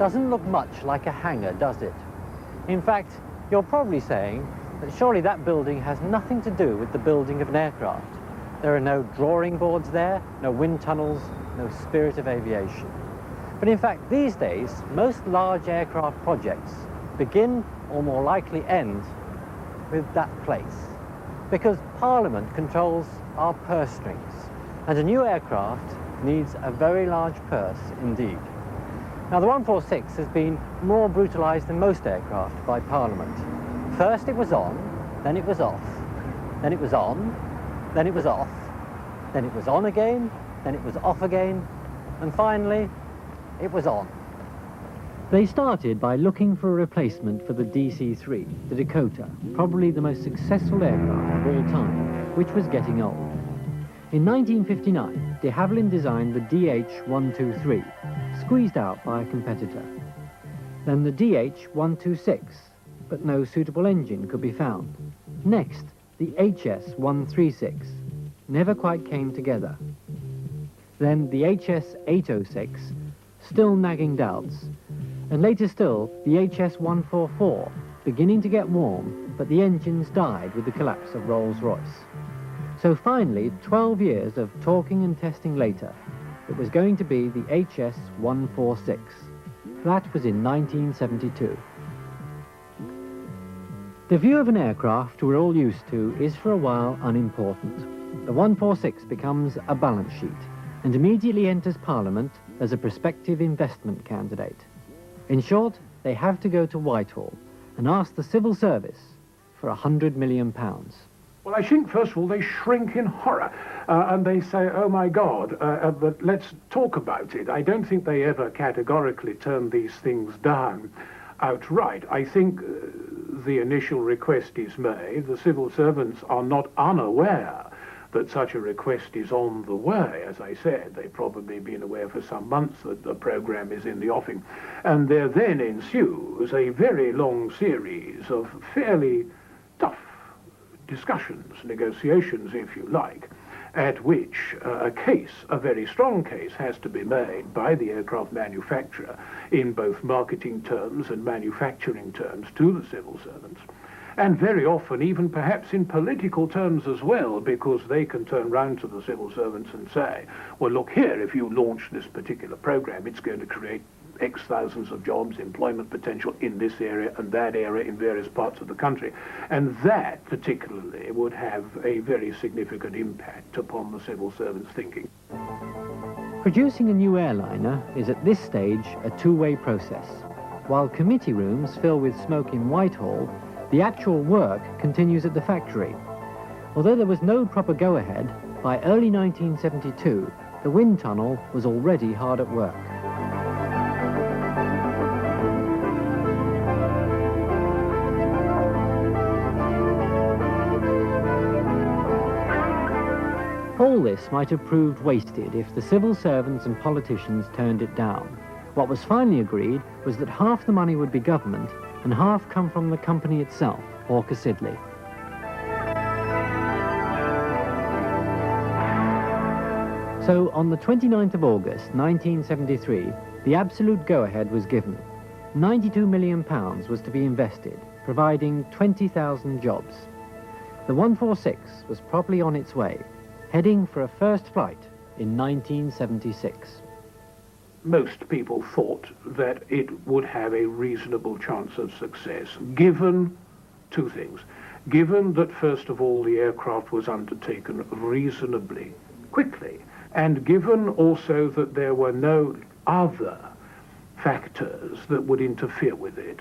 doesn't look much like a hangar, does it? In fact, you're probably saying that surely that building has nothing to do with the building of an aircraft. There are no drawing boards there, no wind tunnels, no spirit of aviation. But in fact, these days, most large aircraft projects begin, or more likely end, with that place. Because Parliament controls our purse strings, and a new aircraft needs a very large purse indeed. Now, the 146 has been more brutalised than most aircraft by Parliament. First it was on, then it was off, then it was on, then it was off, then it was on again, then it was off again, and finally, it was on. They started by looking for a replacement for the DC-3, the Dakota, probably the most successful aircraft of all time, which was getting old. In 1959, de Havilland designed the DH-123, squeezed out by a competitor. Then the DH-126, but no suitable engine could be found. Next, the HS-136, never quite came together. Then the HS-806, still nagging doubts. And later still, the HS-144, beginning to get warm, but the engines died with the collapse of Rolls-Royce. So finally, 12 years of talking and testing later, it was going to be the HS-146. That was in 1972. The view of an aircraft we're all used to is for a while unimportant. The 146 becomes a balance sheet and immediately enters Parliament as a prospective investment candidate. In short, they have to go to Whitehall and ask the civil service for £100 million. Well, I think, first of all, they shrink in horror, and they say, oh, my God, but let's talk about it. I don't think they ever categorically turn these things down outright. I think the initial request is made. The civil servants are not unaware that such a request is on the way. As I said, they've probably been aware for some months that the programme is in the offing. And there then ensues a very long series of fairly tough discussions, negotiations, if you like, at which a very strong case has to be made by the aircraft manufacturer in both marketing terms and manufacturing terms to the civil servants. And very often even perhaps in political terms as well, because they can turn round to the civil servants and say, well, look here, if you launch this particular program, it's going to create X thousands of jobs, employment potential in this area and that area in various parts of the country. And that particularly would have a very significant impact upon the civil servants' thinking. Producing a new airliner is at this stage a two-way process. While committee rooms fill with smoke in Whitehall, the actual work continues at the factory. Although there was no proper go-ahead, by early 1972, the wind tunnel was already hard at work. All this might have proved wasted if the civil servants and politicians turned it down. What was finally agreed was that half the money would be government and half come from the company itself, Hawker Siddeley. So on the 29th of August 1973, the absolute go-ahead was given. £92 million was to be invested, providing 20,000 jobs. The 146 was properly on its way, heading for a first flight in 1976. Most people thought that it would have a reasonable chance of success, given two things. Given that, first of all, the aircraft was undertaken reasonably quickly, and given also that there were no other factors that would interfere with it.